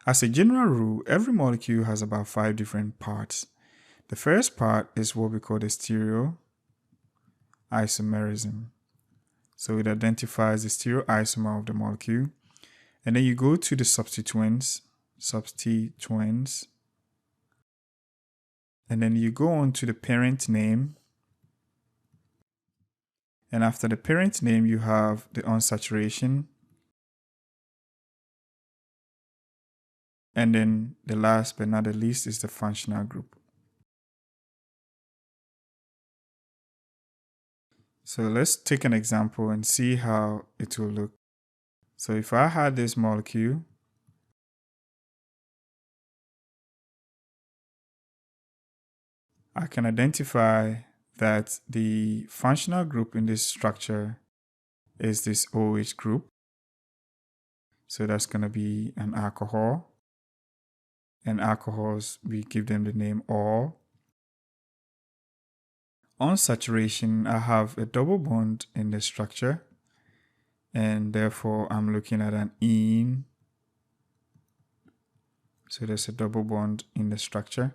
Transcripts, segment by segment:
As a general rule, every molecule has about 5 different parts. The first part is what we call the stereoisomerism. So it identifies the stereoisomer of the molecule. And then you go to the substituents, and then you go on to the parent name. And after the parent name, you have the unsaturation. And then the last but not the least is the functional group. So let's take an example and see how it will look. So if I had this molecule, I can identify that the functional group in this structure is this OH group. So that's going to be an alcohol. And alcohols, we give them the name or. On saturation, I have a double bond in the structure. And therefore, I'm looking at an ene. So there's a double bond in the structure.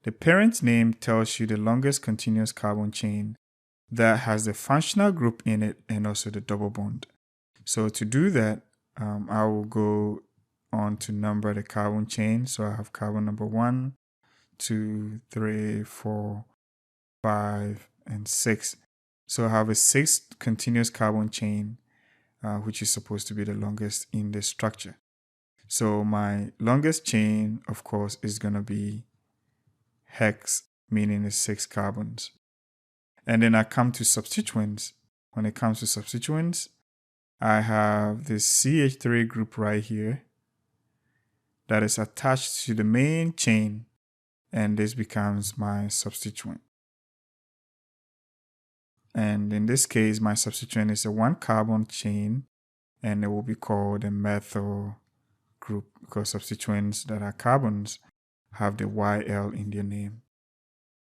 The parent name tells you the longest continuous carbon chain that has the functional group in it and also the double bond. So to do that, I will go on to number the carbon chain. So I have carbon number 1, 2, 3, 4, 5, and 6. So I have a 6th continuous carbon chain, which is supposed to be the longest in this structure. So my longest chain, of course, is going to be hex, meaning it's 6 carbons. And then I come to substituents. When it comes to substituents, I have this CH3 group right here that is attached to the main chain, and this becomes my substituent. And in this case, my substituent is a 1 carbon chain, and it will be called a methyl group because substituents that are carbons have the YL in their name.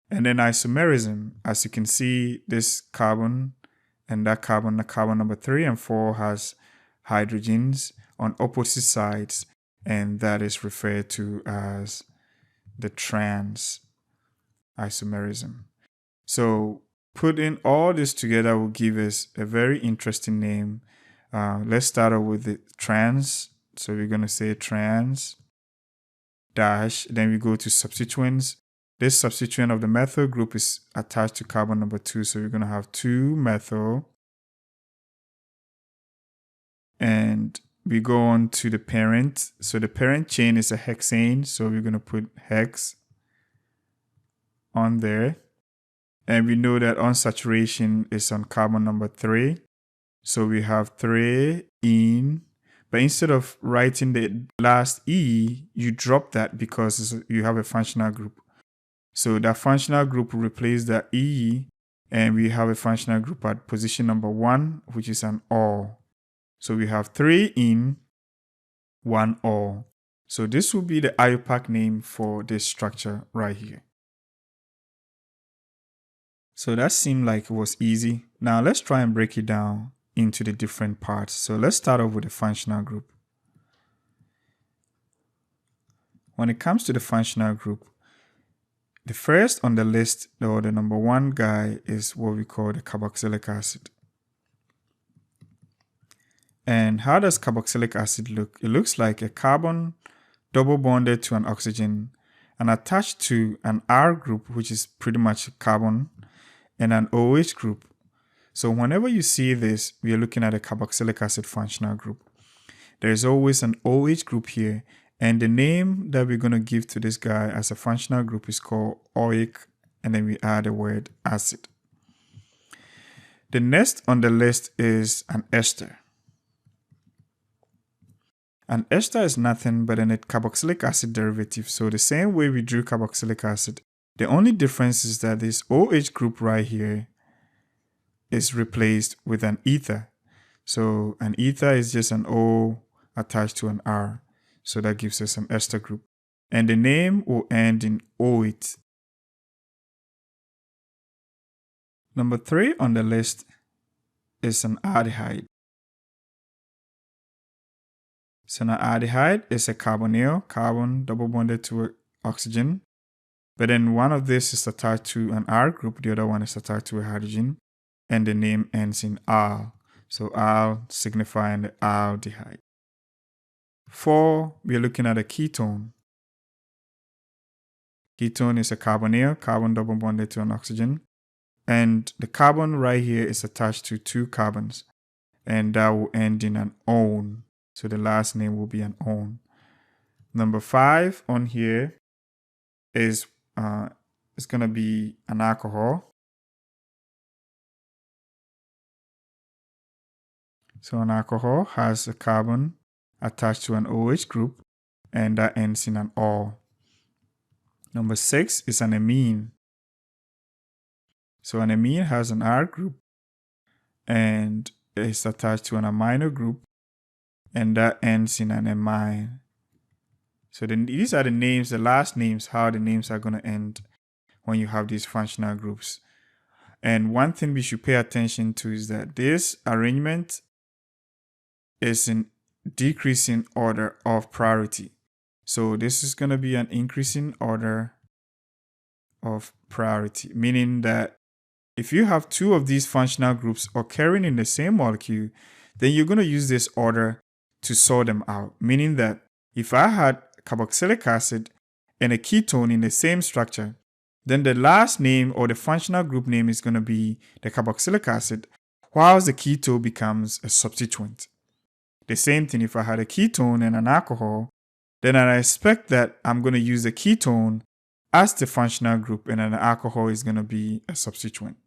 And then isomerism, as you can see, this carbon and that carbon, the carbon number 3 and 4 has hydrogens on opposite sides, and that is referred to as the trans isomerism. So putting all this together will give us a very interesting name. Let's start off with the trans. So we're going to say trans dash, then we go to substituents. This substituent of the methyl group is attached to carbon number 2. So we're going to have 2-methyl. And we go on to the parent. So the parent chain is a hexane. So we're going to put hex on there. And we know that unsaturation is on carbon number 3. So we have 3 ene. But instead of writing the last E, you drop that because you have a functional group. So that functional group will replace the E, and we have a functional group at position number 1, which is an or. So we have 3 ene, 1 or. So this will be the IUPAC name for this structure right here. So that seemed like it was easy. Now let's try and break it down into the different parts. So let's start off with the functional group. When it comes to the functional group, the first on the list, or the number 1 guy, is what we call the carboxylic acid. And how does carboxylic acid look? It looks like a carbon double bonded to an oxygen and attached to an R group, which is pretty much a carbon, and an OH group. So whenever you see this, we are looking at a carboxylic acid functional group. There is always an OH group here, and the name that we're going to give to this guy as a functional group is called oic, and then we add the word acid. The next on the list is an ester. An ester is nothing but a carboxylic acid derivative. So the same way we drew carboxylic acid, the only difference is that this OH group right here is replaced with an ether. So an ether is just an O attached to an R. So that gives us an ester group. And the name will end in oit. Number 3 on the list is an aldehyde. So now aldehyde is a carbonyl, carbon double bonded to oxygen. But then one of this is attached to an R group, the other one is attached to a hydrogen, and the name ends in al. So al signifying the aldehyde. 4, we are looking at a ketone. Ketone is a carbonyl, carbon double bonded to an oxygen. And the carbon right here is attached to 2 carbons. And that will end in an -one. So the last name will be an -one. Number 5 on here is it's going to be an alcohol. So an alcohol has a carbon attached to an OH group, and that ends in an -or. Number 6 is an amine. So an amine has an R group, and it's attached to an amino group, and that ends in an amine. So these are the names, the last names, how the names are going to end when you have these functional groups. And one thing we should pay attention to is that this arrangement is in decreasing order of priority. So this is going to be an increasing order of priority, meaning that if you have 2 of these functional groups occurring in the same molecule, then you're going to use this order to sort them out, meaning that if I had carboxylic acid and a ketone in the same structure, then the last name or the functional group name is going to be the carboxylic acid, whilst the ketone becomes a substituent. The same thing if I had a ketone and an alcohol, then I expect that I'm going to use the ketone as the functional group and an alcohol is going to be a substituent.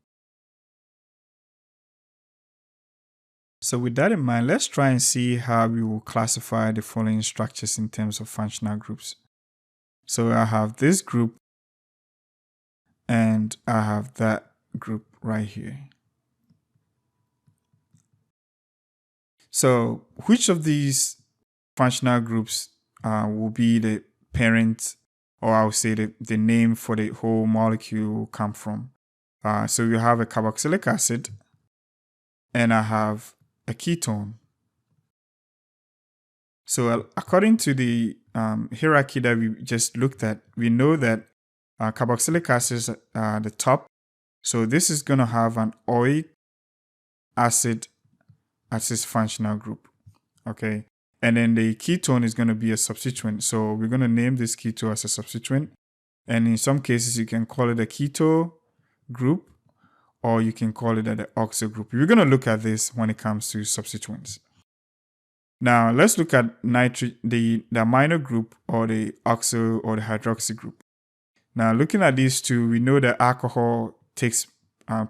So with that in mind, let's try and see how we will classify the following structures in terms of functional groups. So I have this group and I have that group right here. So which of these functional groups will be the parent, or I would say the name for the whole molecule will come from? So you have a carboxylic acid and I have a ketone. So according to the hierarchy that we just looked at, we know that carboxylic acid is the top. So this is going to have an oic acid as its functional group. Okay. And then the ketone is going to be a substituent. So we're going to name this ketone as a substituent. And in some cases, you can call it a keto group, or you can call it the oxo group. We're going to look at this when it comes to substituents. Now, let's look at the amino group, or the oxo or the hydroxy group. Now, looking at these two, we know that alcohol takes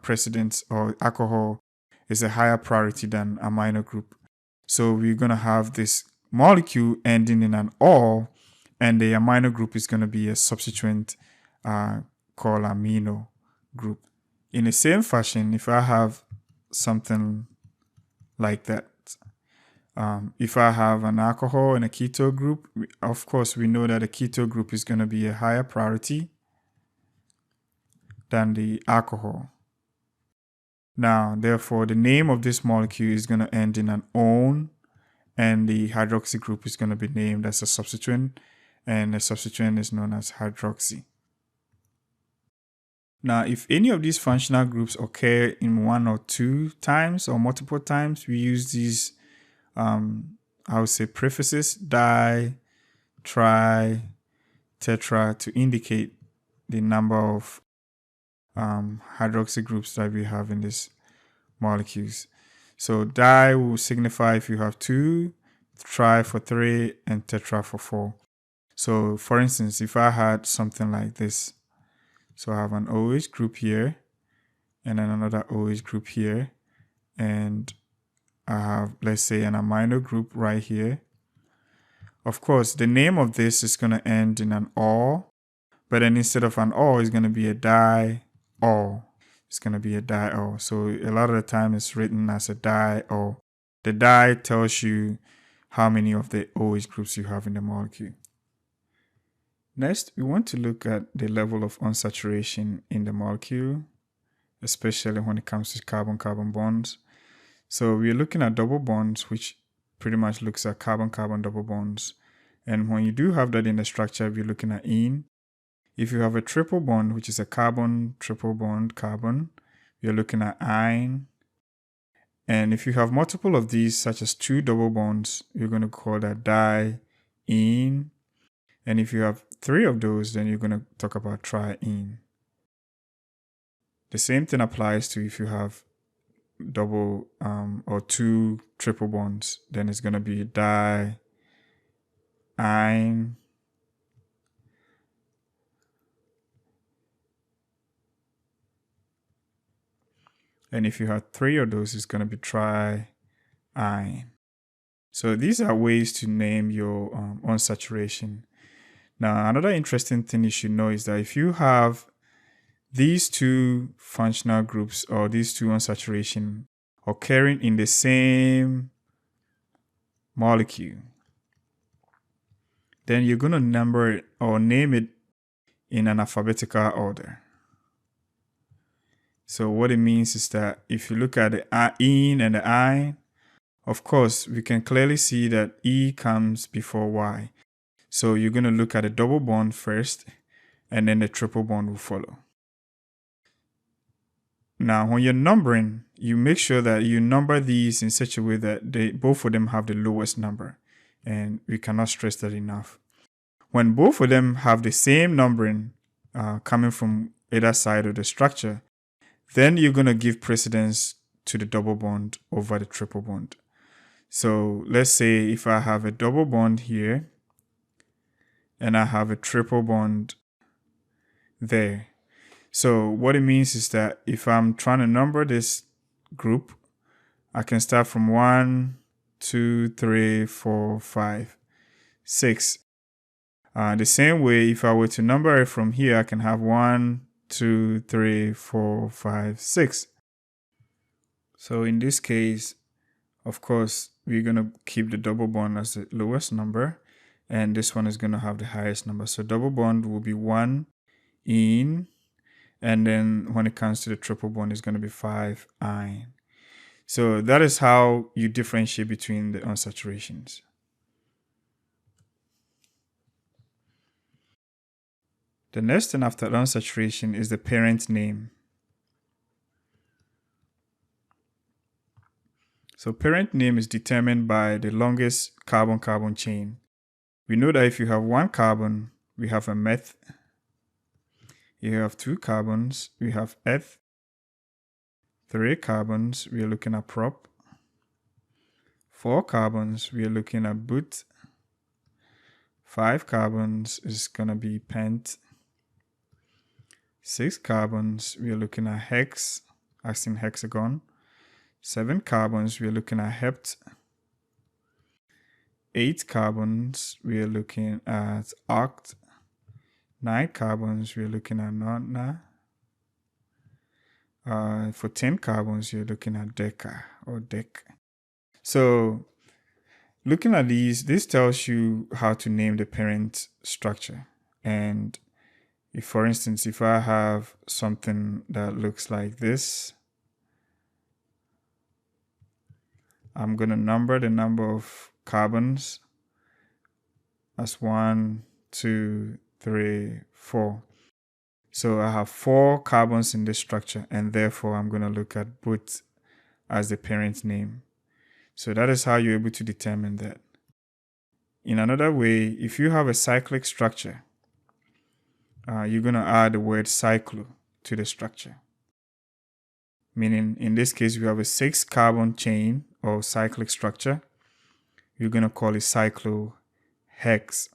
precedence, or alcohol is a higher priority than amino group. So we're going to have this molecule ending in an "or", and the amino group is going to be a substituent called amino group. In the same fashion, if I have something like that, if I have an alcohol and a keto group, of course, we know that the keto group is going to be a higher priority than the alcohol. Now, therefore, the name of this molecule is going to end in an "-one", and the hydroxy group is going to be named as a substituent, and the substituent is known as hydroxy. Now, if any of these functional groups occur in 1 or 2 times or multiple times, we use these, I would say, prefixes, di, tri, tetra, to indicate the number of hydroxy groups that we have in these molecules. So di will signify if you have 2, tri for 3, and tetra for 4. So for instance, if I had something like this, so I have an OH group here, and then another OH group here, and I have, let's say, an amino group right here. Of course, the name of this is going to end in an "or", but then instead of an "or", it's going to be a di-or. It's going to be a di-or. So a lot of the time it's written as a di-or. The di tells you how many of the OH groups you have in the molecule. Next, we want to look at the level of unsaturation in the molecule, especially when it comes to carbon-carbon bonds. So we're looking at double bonds, which pretty much looks at carbon-carbon double bonds. And when you do have that in the structure, we're looking at ene. If you have a triple bond, which is a carbon, triple bond, carbon, you're looking at ine. And if you have multiple of these, such as two double bonds, you're going to call that diene. And if you have three of those, then you're going to talk about triene. The same thing applies to if you have double or two triple bonds, then it's going to be diene. And if you have three of those, it's going to be triene. So these are ways to name your unsaturation. Now, another interesting thing you should know is that if you have these two functional groups or these two unsaturation occurring in the same molecule, then you're going to number it or name it in an alphabetical order. So what it means is that if you look at the ene and the ine, of course, we can clearly see that E comes before Y. So you're going to look at a double bond first, and then the triple bond will follow. Now, when you're numbering, you make sure that you number these in such a way that both of them have the lowest number. And we cannot stress that enough. When both of them have the same numbering coming from either side of the structure, then you're going to give precedence to the double bond over the triple bond. So let's say if I have a double bond here and I have a triple bond there. So what it means is that if I'm trying to number this group, I can start from 1, 2, 3, 4, 5, 6. The same way, if I were to number it from here, I can have 1, 2, 3, 4, 5, 6. So in this case, of course, we're going to keep the double bond as the lowest number, and this one is going to have the highest number. So double bond will be 1 ene, and then when it comes to the triple bond, it's going to be 5 ine. So that is how you differentiate between the unsaturations. The next thing after unsaturation is the parent name. So parent name is determined by the longest carbon-carbon chain. We know that if you have one carbon, we have a meth. If you have two carbons, we have eth. 3 carbons, we are looking at prop. 4 carbons, we are looking at but. 5 carbons is going to be pent. 6 carbons, we are looking at hex, as in hexagon. 7 carbons, we are looking at hept. 8 carbons, we are looking at oct. 9 carbons, we are looking at nona. For 10 carbons, you're looking at deca or dec. So looking at these, this tells you how to name the parent structure. And if, for instance, if I have something that looks like this, I'm going to number the number of carbons as 1, 2, 3, 4. So I have 4 carbons in this structure, and therefore I'm going to look at but as the parent name. So that is how you're able to determine that. In another way, if you have a cyclic structure, you're going to add the word cyclo to the structure. Meaning, in this case, we have a 6 carbon chain or cyclic structure. You're going to call it cyclohex.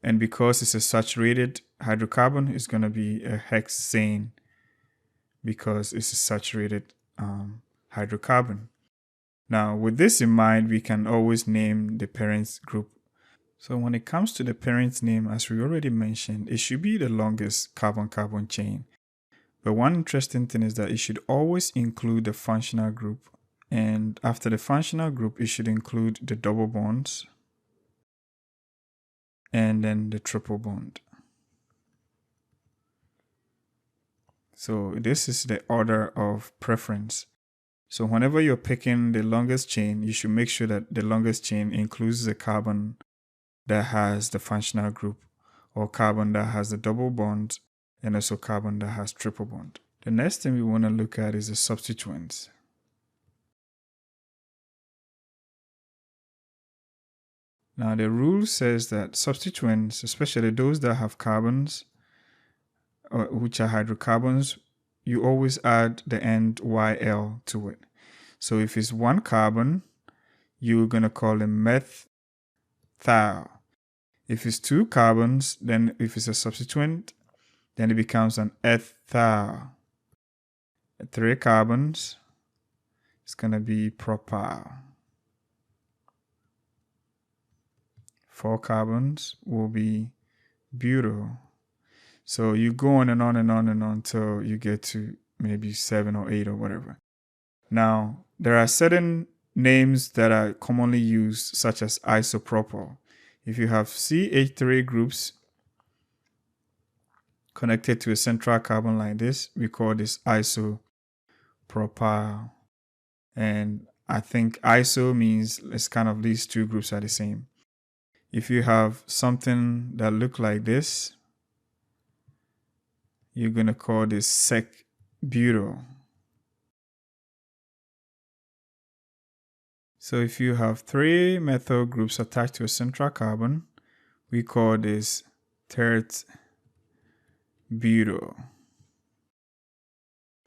And because it's a saturated hydrocarbon, it's going to be a hexane because it's a saturated hydrocarbon. Now, with this in mind, we can always name the parent group. So when it comes to the parent name, as we already mentioned, it should be the longest carbon-carbon chain. But one interesting thing is that it should always include the functional group. And after the functional group, it should include the double bonds and then the triple bond. So this is the order of preference. So whenever you're picking the longest chain, you should make sure that the longest chain includes the carbon that has the functional group, or carbon that has the double bond, and also carbon that has triple bond. The next thing we want to look at is the substituents. Now the rule says that substituents, especially those that have carbons, which are hydrocarbons, you always add the end YL to it. So if it's one carbon, you're going to call it methyl. If it's two carbons, then if it's a substituent, then it becomes an ethyl. Three carbons, it's going to be propyl. Four carbons will be butyl. So you go on and on and on and on until you get to maybe 7 or 8 or whatever. Now, there are certain names that are commonly used, such as isopropyl. If you have CH3 groups connected to a central carbon like this, we call this isopropyl. And I think iso means it's kind of these two groups are the same. If you have something that look like this, you're going to call this sec-butyl. So if you have 3 methyl groups attached to a central carbon, we call this tert-butyl.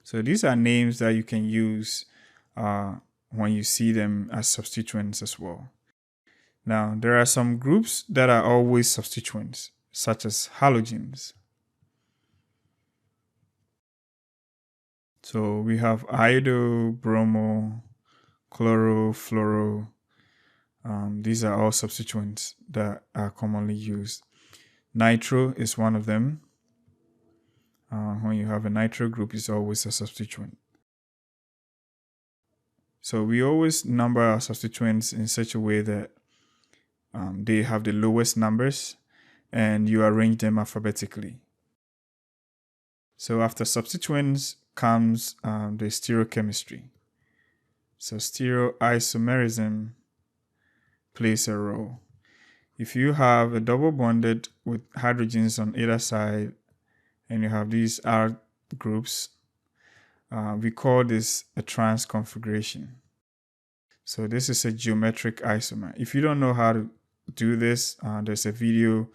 So these are names that you can use when you see them as substituents as well. Now, there are some groups that are always substituents, such as halogens. So we have iodo, bromo, chloro, fluoro. These are all substituents that are commonly used. Nitro is one of them. When you have a nitro group, it's always a substituent. So we always number our substituents in such a way that they have the lowest numbers and you arrange them alphabetically. So after substituents comes the stereochemistry. So stereoisomerism plays a role. If you have a double bonded with hydrogens on either side and you have these R groups, we call this a trans configuration. So this is a geometric isomer. If you don't know how to do this, there's a video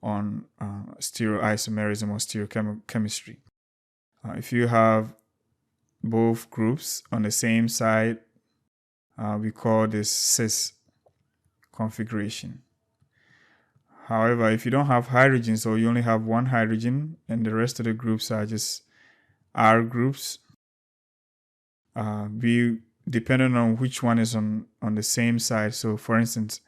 on stereoisomerism or stereochemistry. If you have both groups on the same side, we call this cis configuration. However, if you don't have hydrogens or you only have one hydrogen and the rest of the groups are just R groups, depending on which one is on the same side. So for instance,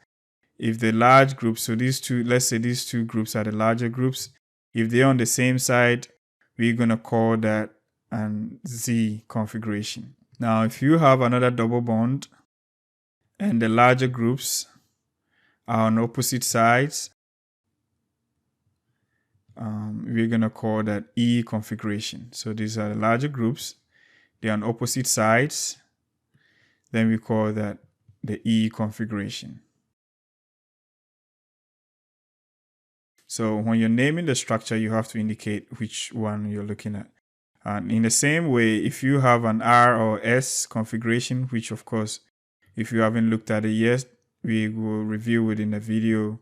if the large groups, so these two, let's say these two groups are the larger groups, if they're on the same side, we're going to call that an Z configuration. Now, if you have another double bond and the larger groups are on opposite sides, we're going to call that E configuration. So these are the larger groups. They're on opposite sides. Then we call that the E configuration. So when you're naming the structure, you have to indicate which one you're looking at. And in the same way, if you have an R or S configuration, which of course, if you haven't looked at it yet, we will review it in a video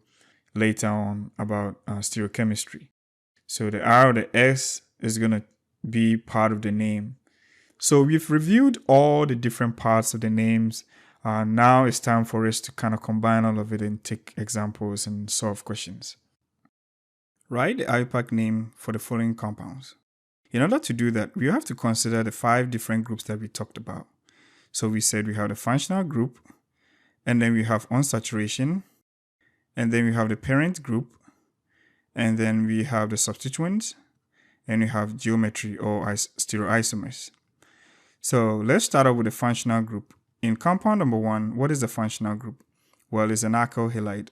later on about stereochemistry. So the R or the S is going to be part of the name. So we've reviewed all the different parts of the names. Now it's time for us to kind of combine all of it and take examples and solve questions. Write the IUPAC name for the following compounds. In order to do that, we have to consider the 5 different groups that we talked about. So we said we have the functional group, and then we have unsaturation, and then we have the parent group, and then we have the substituents, and we have geometry or stereoisomers. So let's start off with the functional group. In compound number 1, what is the functional group? Well, it's an alkyl halide.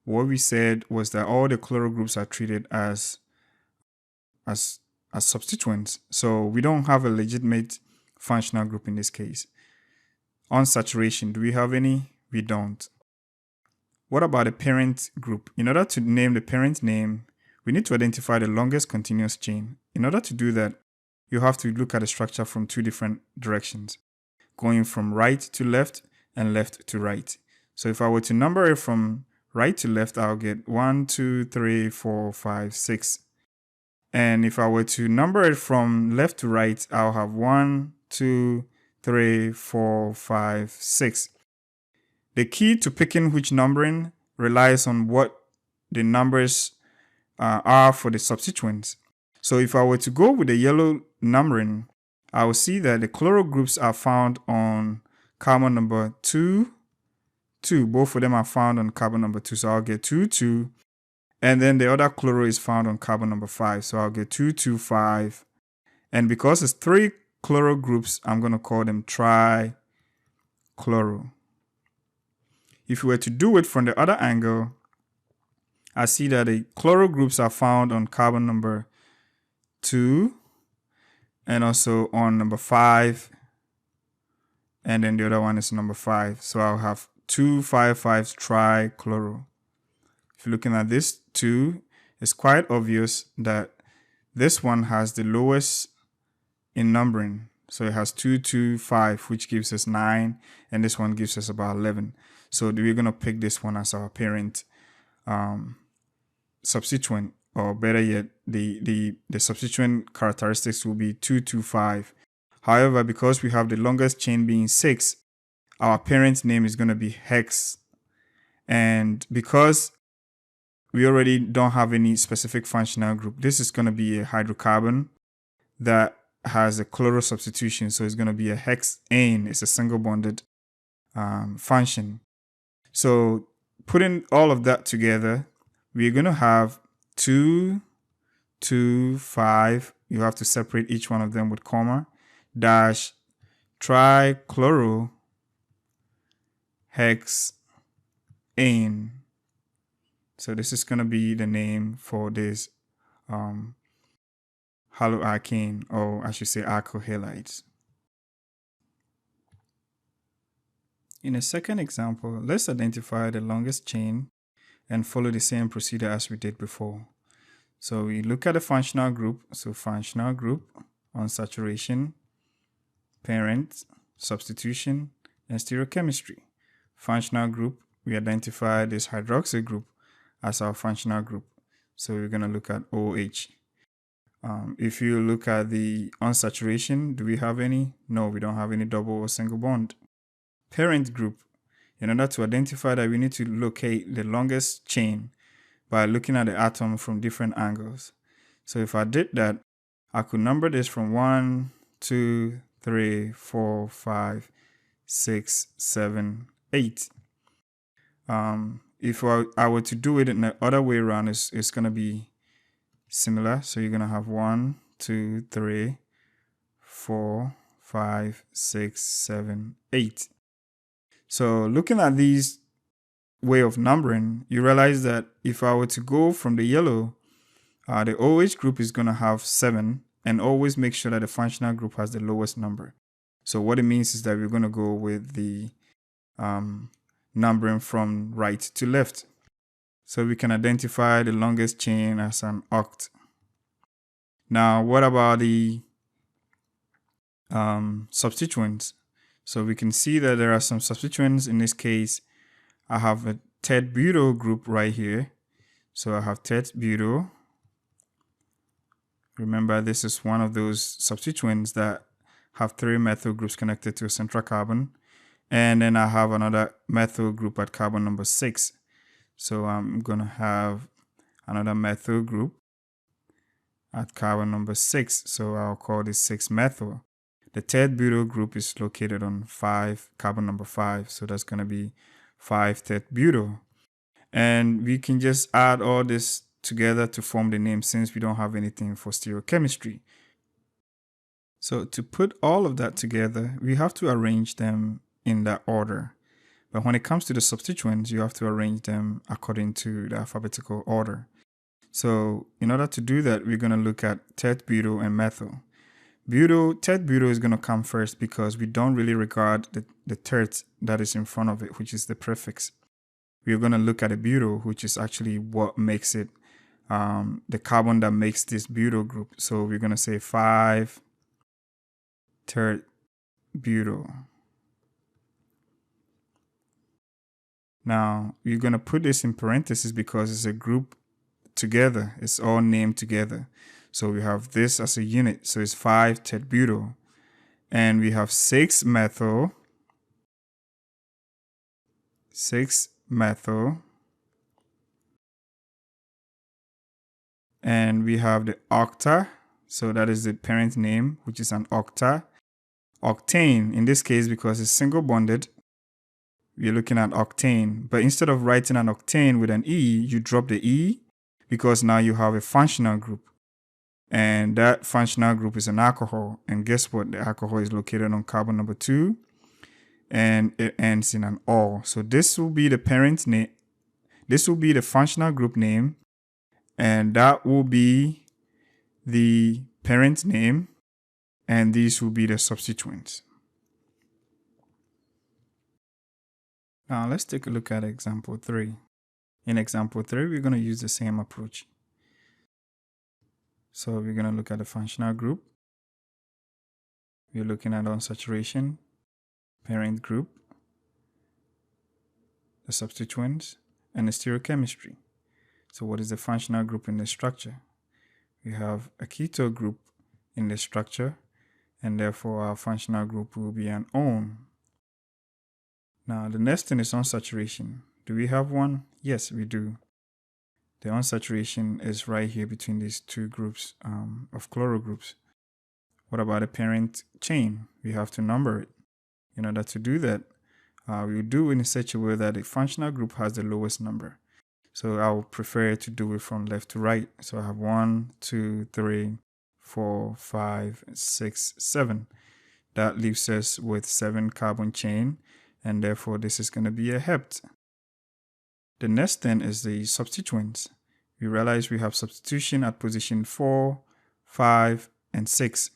What we said was that all the chloro groups are treated as substituents. So we don't have a legitimate functional group in this case. unsaturation. Do we have any? We don't. What about the parent group? In order to name the parent name, we need to identify the longest continuous chain. In order to do that, you have to look at the structure from two different directions, going from right to left and left to right. So if I were to number it from right to left, I'll get 1, 2, 3, 4, 5, 6. And if I were to number it from left to right, I'll have 1, 2, 3, 4, 5, 6. The key to picking which numbering relies on what the numbers are for the substituents. So if I were to go with the yellow numbering, I will see that the chloro groups are found on carbon number 2, 2. Both of them are found on carbon number 2. So I'll get 2, 2. And then the other chloro is found on carbon number 5. So I'll get 2, 2, 5. And because it's 3 chloro groups, I'm going to call them trichloro. If we were to do it from the other angle, I see that the chloro groups are found on carbon number 2 and also on number 5. And then the other one is number 5. So I'll have 2, 5, 5 trichloro. If you're looking at this 2, it's quite obvious that this one has the lowest in numbering. So it has 2, 2, 5, which gives us 9, and this one gives us about 11. So we're going to pick this one as our parent substituent, or better yet, the substituent characteristics will be 2, 2, 5. However, because we have the longest chain being 6, our parent name is going to be hex. And because we already don't have any specific functional group, this is going to be a hydrocarbon that has a chloro substitution. So it's going to be a hexane. It's a single bonded function. So putting all of that together, we're going to have 2, 2, 5. You have to separate each one of them with comma, dash, trichloro, hexane. So this is going to be the name for this haloalkane, or I should say alkyl halides. In a second example, let's identify the longest chain and follow the same procedure as we did before. So we look at the functional group. So functional group, unsaturation, parent, substitution, and stereochemistry. Functional group, we identify this hydroxyl group as our functional group. So we're going to look at OH. If you look at the unsaturation, do we have any? No, we don't have any double or single bond. Parent group, in order to identify that, we need to locate the longest chain by looking at the atom from different angles. So if I did that, I could number this from 1, 2, 3, 4, 5, 6, 7, 8. If I were to do it in the other way around, it's going to be similar. So you're going to have 1, 2, 3, 4, 5, 6, 7, 8. So looking at these way of numbering, you realize that if I were to go from the yellow, the OH group is going to have 7, and always make sure that the functional group has the lowest number. So what it means is that we're going to go with the numbering from right to left. So we can identify the longest chain as an oct. Now, what about the substituents? So we can see that there are some substituents. In this case, I have a tet-butyl group right here. So I have tet-butyl. Remember, this is one of those substituents that have 3 methyl groups connected to a central carbon. And then I have another methyl group at carbon number 6. So I'm going to have another methyl group at carbon number 6. So I'll call this 6-methyl. The tet-butyl group is located on carbon number 5. So that's going to be 5-tet-butyl. And we can just add all this together to form the name, since we don't have anything for stereochemistry. So to put all of that together, we have to arrange them in that order. But when it comes to the substituents, you have to arrange them according to the alphabetical order. So in order to do that, we're going to look at tet-butyl and methyl. Third butyl is going to come first because we don't really regard the third that is in front of it, which is the prefix. We're going to look at a butyl, which is actually what makes it, the carbon that makes this butyl group. So we're going to say 5-third butyl. Now, you're going to put this in parentheses because it's a group together. It's all named together. So we have this as a unit. So it's 5-third butyl. And we have 6-methyl. 6-methyl. And we have the octa. So that is the parent name, which is an octa. Octane, in this case, because it's single bonded, we're looking at octane. But instead of writing an octane with an E, you drop the E because now you have a functional group. And that functional group is an alcohol. And guess what? The alcohol is located on carbon number 2. And it ends in an O. So this will be the parent name. This will be the functional group name. And that will be the parent name. And these will be the substituents. Now let's take a look at example 3. In example 3, we're going to use the same approach. So we're going to look at the functional group. We're looking at unsaturation, parent group, the substituents, and the stereochemistry. So what is the functional group in the structure? We have a keto group in the structure, and therefore our functional group will be an one. Now the next thing is unsaturation. Do we have one? Yes, we do. The unsaturation is right here between these two groups of chloro groups. What about the parent chain? We have to number it. In order to do that, we will do it in such a way that the functional group has the lowest number. So I would prefer to do it from left to right. So I have 1, 2, 3, 4, 5, 6, 7. That leaves us with 7 carbon chain, and therefore this is going to be a hept. The next thing is the substituents. We realize we have substitution at position 4, 5, and 6.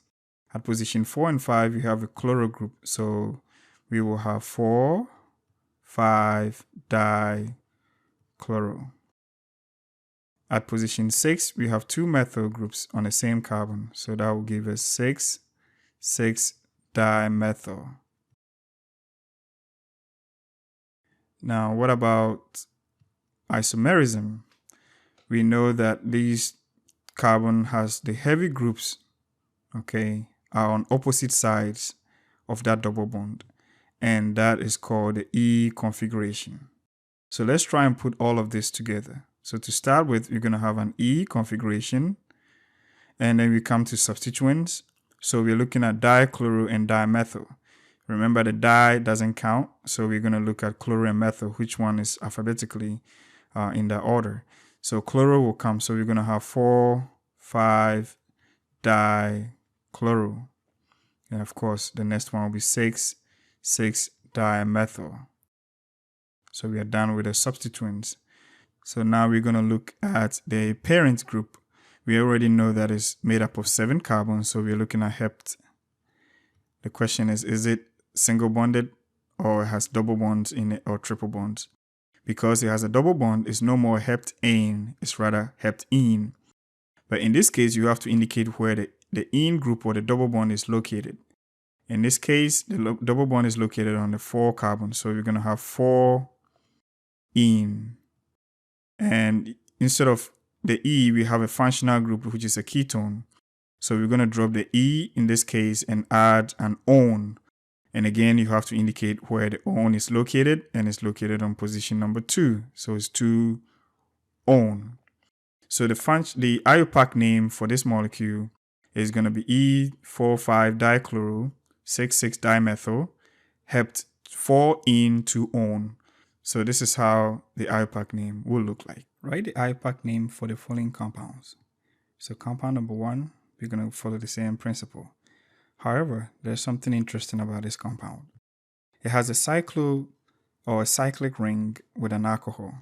At position 4 and 5, we have a chloro group. So we will have 4, 5 dichloro. At position 6, we have 2 methyl groups on the same carbon. So that will give us 6, 6-dimethyl. Now, what about isomerism? We know that these carbon has the heavy groups, okay, are on opposite sides of that double bond. And that is called the E configuration. So let's try and put all of this together. So to start with, we're going to have an E configuration. And then we come to substituents. So we're looking at dichloro and dimethyl. Remember, the di doesn't count, so we're going to look at chloro and methyl, which one is alphabetically in that order. So chloro will come, so we're going to have 4, 5 dichloro. And of course, the next one will be 6, 6-dimethyl. So we are done with the substituents. So now we're going to look at the parent group. We already know that it's made up of 7 carbons, so we're looking at hept. The question is it single bonded or it has double bonds in it or triple bonds? Because it has a double bond, it's no more heptane, it's rather heptene. But in this case, you have to indicate where the ene group or the double bond is located. In this case, the double bond is located on the 4 carbon. So we're going to have 4 ene. And instead of the E, we have a functional group, which is a ketone. So we're going to drop the E in this case and add an one. And again, you have to indicate where the one is located, and it's located on position number 2. So it's 2 one. So the IUPAC name for this molecule is going to be E45-dichloro, 6,6-dimethyl, hept 4-ene-2-one. So this is how the IUPAC name will look like. Write the IUPAC name for the following compounds. So compound number 1, we're going to follow the same principle. However, there's something interesting about this compound. It has a cyclo or a cyclic ring with an alcohol.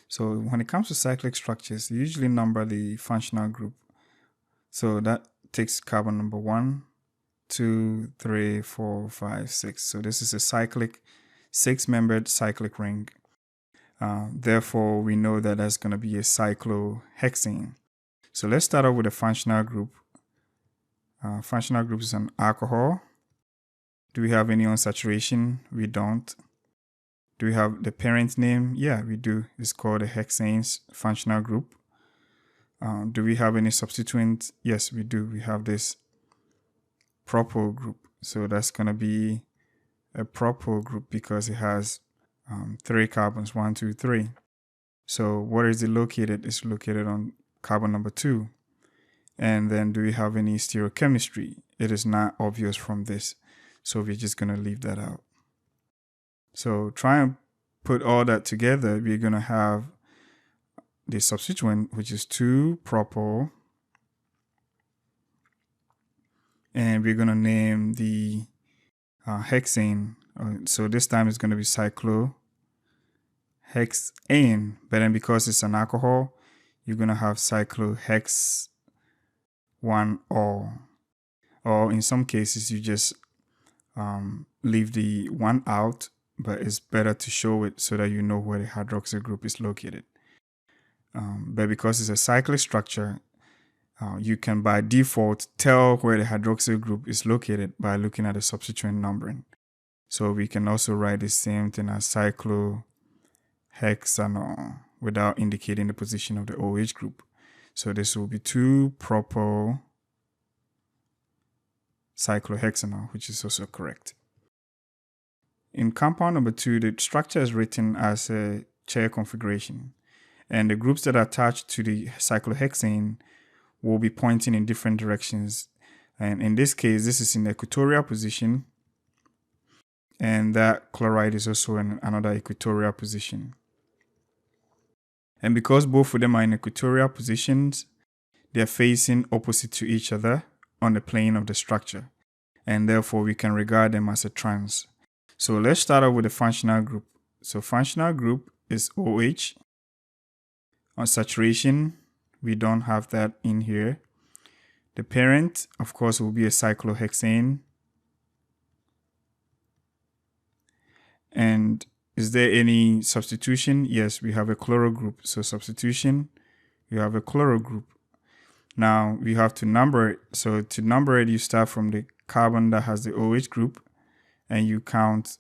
So when it comes to cyclic structures, you usually number the functional group. So that takes carbon number 1, 2, 3, 4, 5, 6. So this is a cyclic, 6-membered cyclic ring. Therefore, we know that that's going to be a cyclohexane. So let's start off with a functional group. Functional group is an alcohol. Do we have any unsaturation? We don't. Do we have the parent name? Yeah, we do. It's called a hexanes functional group. Do we have any substituent? Yes, we do. We have this propyl group. So that's going to be a propyl group because it has 3 carbons, 1, 2, 3. So where is it located? It's located on carbon number 2. And then do we have any stereochemistry? It is not obvious from this. So we're just going to leave that out. So try and put all that together. We're going to have the substituent, which is 2-propyl. And we're going to name the hexane. So this time it's going to be cyclohexane. But then because it's an alcohol, you're going to have cyclohex 1-ol. Or in some cases, you just leave the 1 out, but it's better to show it so that you know where the hydroxyl group is located. But because it's a cyclic structure, you can by default tell where the hydroxyl group is located by looking at the substituent numbering. So we can also write the same thing as cyclohexanol without indicating the position of the OH group. So this will be 2-propyl cyclohexanol, which is also correct. In compound number 2, the structure is written as a chair configuration, and the groups that are attached to the cyclohexane will be pointing in different directions. And in this case, this is in the equatorial position, and that chloride is also in another equatorial position. And because both of them are in equatorial positions, they are facing opposite to each other on the plane of the structure, and therefore we can regard them as a trans. So let's start off with the functional group. So functional group is OH. On saturation, we don't have that in here. The parent, of course, will be a cyclohexane. And is there any substitution? Yes, we have a chloro group. So substitution, you have a chloro group. Now we have to number it. So to number it, you start from the carbon that has the OH group and you count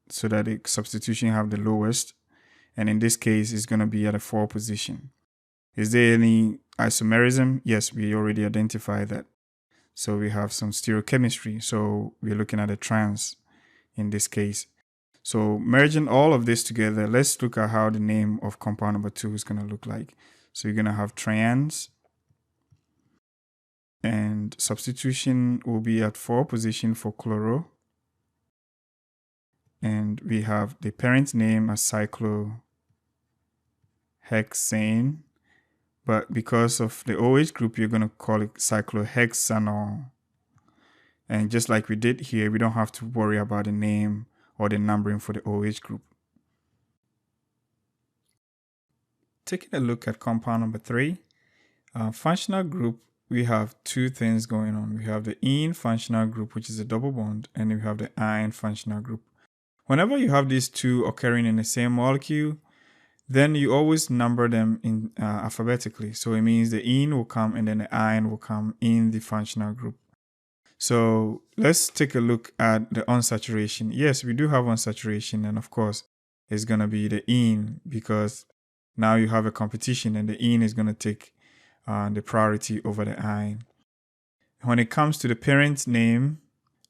so that the substitution have the lowest. And in this case, it's going to be at a 4 position. Is there any isomerism? Yes, we already identified that. So we have some stereochemistry. So we're looking at a trans in this case. So merging all of this together, let's look at how the name of compound number 2 is going to look like. So you're going to have trans, and substitution will be at 4 position for chloro. And we have the parent name as cyclohexane. But because of the OH group, you're going to call it cyclohexanol. And just like we did here, we don't have to worry about the name or the numbering for the OH group. Taking a look at compound number 3, functional group, we have 2 things going on. We have the ene functional group, which is a double bond, and we have the ine functional group. Whenever you have these 2 occurring in the same molecule, then you always number them in alphabetically. So it means the ene will come and then the ine will come in the functional group. So let's take a look at the unsaturation. Yes, we do have unsaturation, and of course, it's going to be the ene because now you have a competition and the ene is going to take the priority over the ine. When it comes to the parent name,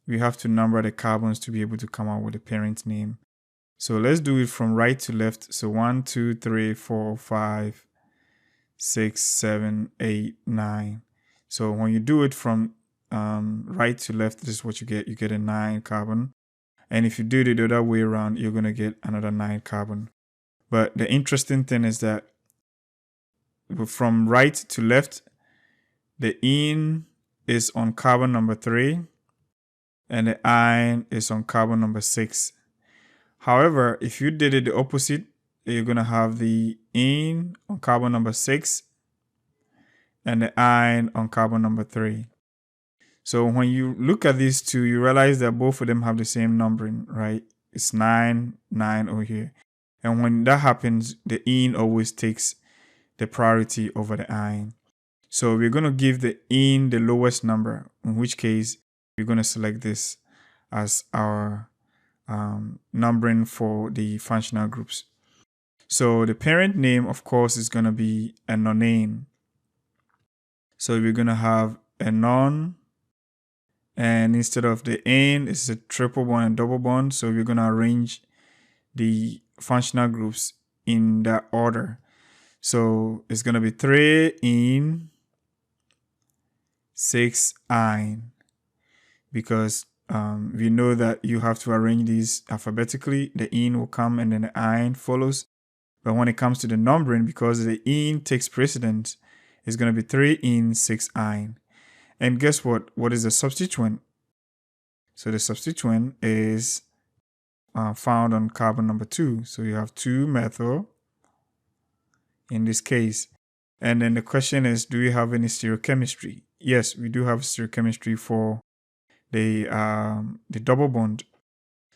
we have to number the carbons to be able to come out with the parent name. So let's do it from right to left. So 1, 2, 3, 4, 5, 6, 7, 8, 9. So when you do it from right to left, this is what you get. You get a 9 carbon. And if you do it the other way around, you're going to get another 9 carbon. But the interesting thing is that from right to left, the ene is on carbon number 3 and the ine is on carbon number 6. However, if you did it the opposite, you're going to have the ene on carbon number 6 and the ine on carbon number 3. So when you look at these two, you realize that both of them have the same numbering, right? It's 9, 9 over here. And when that happens, the ene always takes the priority over the ine. So we're going to give the ene the lowest number, in which case we're going to select this as our numbering for the functional groups. So the parent name, of course, is going to be a nonane. So we're going to have a non, and instead of the ane, it's a triple bond and double bond. So we're going to arrange the functional groups in that order. So it's going to be 3 ene, 6 ine, because we know that you have to arrange these alphabetically. The ene will come and then the ine follows. But when it comes to the numbering, because the ene takes precedence, it's going to be 3 ene, 6 ine. And guess what? What is the substituent? So the substituent is found on carbon number 2. So you have 2-methyl in this case. And then the question is, do you have any stereochemistry? Yes, we do have stereochemistry for the double bond.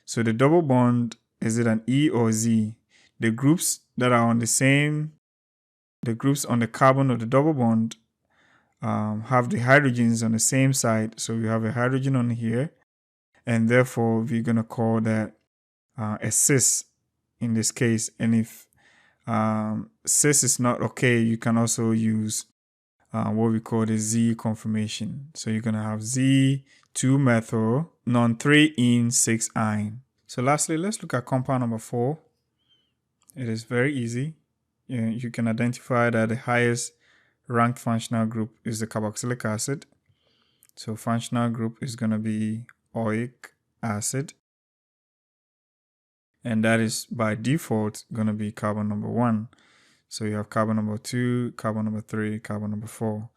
So the double bond, is it an E or Z? The groups that are on the groups on the carbon of the double bond have the hydrogens on the same side. So we have a hydrogen on here, and therefore we're going to call that a cis in this case. And if cis is not okay, you can also use what we call the Z conformation. So you're going to have Z, 2-methyl, non 3 ene, 6 ine. So lastly, let's look at compound number 4. It is very easy. You can identify that the highest ranked functional group is the carboxylic acid. So functional group is going to be oic acid. And that is by default going to be carbon number 1. So you have carbon number 2, carbon number 3, carbon number 4.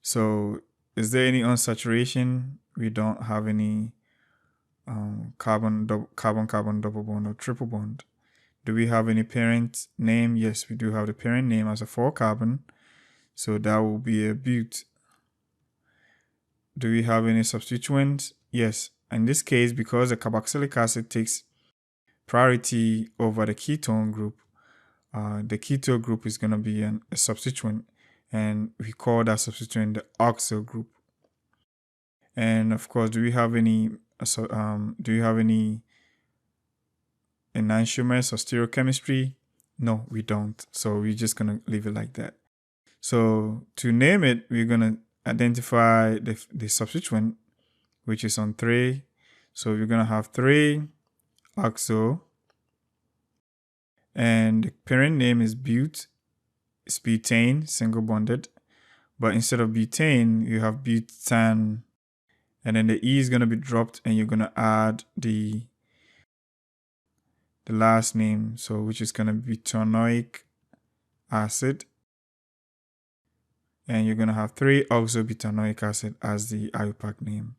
So is there any unsaturation? We don't have any carbon double bond or triple bond. Do we have any parent name? Yes, we do have the parent name as a 4-carbon. So that will be a bute. Do we have any substituents? Yes. In this case, because the carboxylic acid takes priority over the ketone group, the ketone group is going to be a substituent, and we call that substituent the oxo group. And of course, do you have any enantiomers or stereochemistry? No, we don't. So we're just going to leave it like that. So to name it, we're going to identify the substituent, which is on 3. So we're going to have 3-oxo. And the parent name is bute. It's butane, single bonded. But instead of butane, you have butane. And then the E is going to be dropped, and you're going to add the last name, so which is going to be butanoic acid. And you're going to have 3-oxobutanoic acid as the IUPAC name.